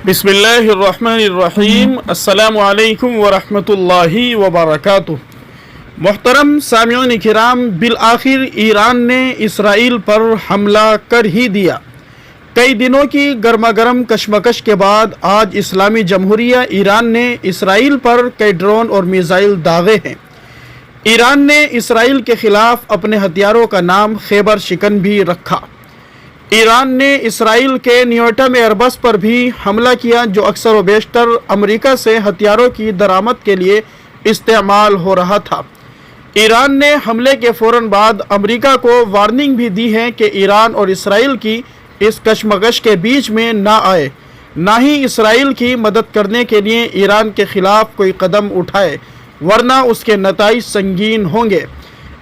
बिस्मिल्लाहिर्रहमानिर्रहीम। अस्सलामु अलैकुम वरहमतुल्लाहि वबरकातुह। मोहतरम सामिऊन किराम, बिलआखिर ईरान ने इसराइल पर हमला कर ही दिया। कई दिनों की गर्मागर्म कशमकश के बाद आज इस्लामी जमहूरिया ईरान ने इसराइल पर कई ड्रोन और मिसाइल दागे हैं। ईरान ने इसराइल के खिलाफ अपने हथियारों का नाम खैबर शिकन भी रखा। ईरान ने इसराइल के न्यूटम एयरबस पर भी हमला किया, जो अक्सर व बेशतर अमेरिका से हथियारों की दरामद के लिए इस्तेमाल हो रहा था। ईरान ने हमले के फ़ौरन बाद अमेरिका को वार्निंग भी दी है कि ईरान और इसराइल की इस कशमकश के बीच में ना आए, ना ही इसराइल की मदद करने के लिए ईरान के ख़िलाफ़ कोई कदम उठाए, वरना उसके नताइज संगीन होंगे।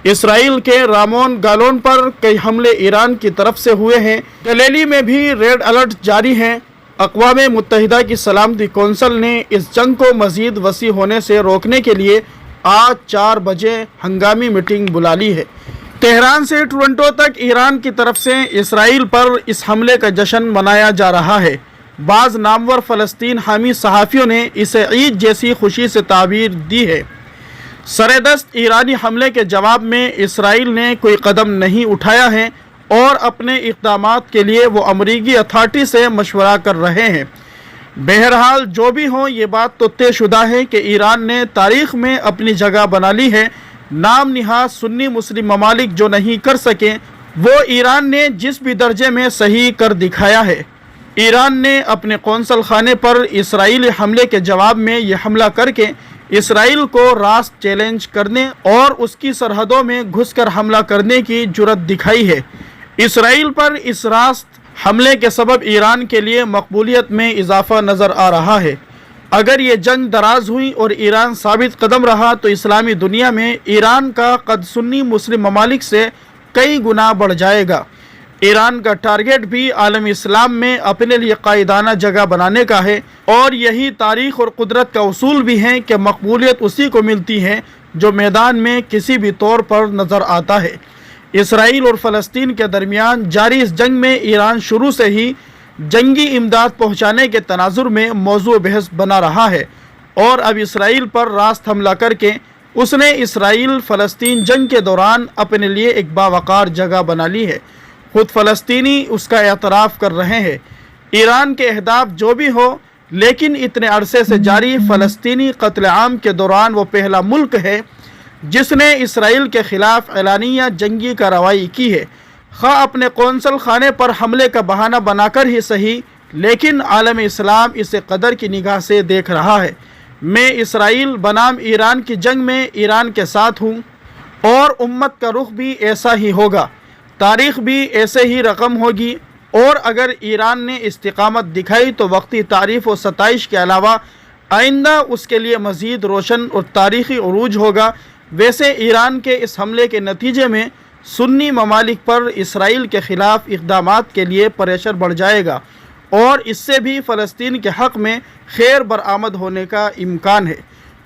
इसराइल के रामोन गालोन पर कई हमले ईरान की तरफ से हुए हैं। गलीली में भी रेड अलर्ट जारी है। अक़वाम मुत्तहिदा की सलामती कौंसिल ने इस जंग को मज़ीद वसी होने से रोकने के लिए आज 4 बजे हंगामी मीटिंग बुला ली है। तेहरान से टोरंटो तक ईरान की तरफ से इसराइल पर इस हमले का जश्न मनाया जा रहा है। बाज़ नामवर फ़लस्तीन हामी सहाफ़ियों ने इसे ईद जैसी खुशी से ताबीर दी है। सरेदस्त ईरानी हमले के जवाब में इसराइल ने कोई कदम नहीं उठाया है और अपने इक़दामात के लिए वो अमरीकी अथॉरिटी से मशवरा कर रहे हैं। बहरहाल जो भी हो, ये बात तो तयशुदा है कि ईरान ने तारीख़ में अपनी जगह बना ली है। नाम निहाद सुन्नी मुस्लिम ममालिक जो नहीं कर सके, वो ईरान ने जिस भी दर्जे में सही कर दिखाया है। ईरान ने अपने कौंसल खाने पर इसराइली हमले के जवाब में ये हमला करके इसराइल को रास्त चैलेंज करने और उसकी सरहदों में घुसकर हमला करने की जुर्रत दिखाई है। इसराइल पर इस रास्त हमले के सबब ईरान के लिए मकबूलियत में इजाफा नज़र आ रहा है। अगर ये जंग दराज हुई और ईरान साबित कदम रहा तो इस्लामी दुनिया में ईरान का कद सुन्नी मुस्लिम ममालिक से कई गुना बढ़ जाएगा। ईरान का टारगेट भी आलम इस्लाम में अपने लिए कायदाना जगह बनाने का है, और यही तारीख़ और कुदरत का उसूल भी है कि मकबूलियत उसी को मिलती है जो मैदान में किसी भी तौर पर नज़र आता है। इसराइल और फ़लस्तीन के दरमियान जारी इस जंग में ईरान शुरू से ही जंगी इमदाद पहुँचाने के तनाजुर में मौजू बहस बना रहा है, और अब इसराइल पर रास्त हमला करके उसने इसराइल फ़लस्तीन जंग के दौरान अपने लिए एक बावकार जगह बना ली है। खुद फ़लस्तीनी उसका एतराफ़ कर रहे हैं। ईरान के अहदाफ जो भी हो, लेकिन इतने अरसे से जारी फ़लस्तीनी कत्ल-ए-आम के दौरान वो पहला मुल्क है जिसने इसराइल के ख़िलाफ़ एलानिया जंगी कार्रवाई की है। खा अपने कौंसल खाने पर हमले का बहाना बनाकर ही सही, लेकिन आलम इस्लाम इसे कदर की निगाह से देख रहा है। मैं इसराइल बनाम ईरान की जंग में ईरान के साथ हूँ, और उम्मत का रुख भी ऐसा ही होगा। तारीख़ भी ऐसे ही रकम होगी, और अगर ईरान ने इस्तिकामत दिखाई तो वक्ती तारीफ़ और सताइश के अलावा आइंदा उसके लिए मज़ीद रोशन और तारीख़ी उरूज होगा। वैसे ईरान के इस हमले के नतीजे में सुन्नी ममालिक पर इसराइल के ख़िलाफ़ इक़दामात के लिए प्रेशर बढ़ जाएगा, और इससे भी फ़लस्तीन के हक़ में खैर बरामद होने का इम्कान है।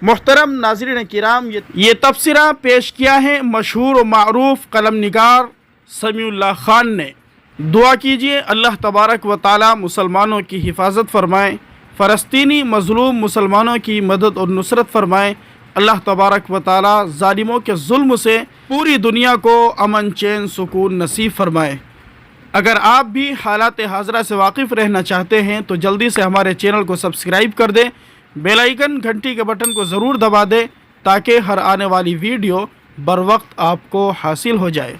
मुहतरम नाज़रीन किराम, ये तबसरा पेश किया है मशहूर व मारूफ़ कलम निगार समीउल्लाह खान ने। दुआ कीजिए अल्लाह तबारक व ताला मुसलमानों की हिफाजत फ़रमाएँ, फ़लस्तीनी मज़लूम मुसलमानों की मदद और नुसरत फ़रमाएँ। अल्लाह तबारक व ताला ज़ालिमों के जुल्म से पूरी दुनिया को अमन चैन सुकून नसीब फ़रमाए। अगर आप भी हालात हाज़रा से वाकिफ़ रहना चाहते हैं तो जल्दी से हमारे चैनल को सब्सक्राइब कर दें, बेल आइकन घंटी के बटन को ज़रूर दबा दें ताकि हर आने वाली वीडियो बर वक्त आपको हासिल हो जाए।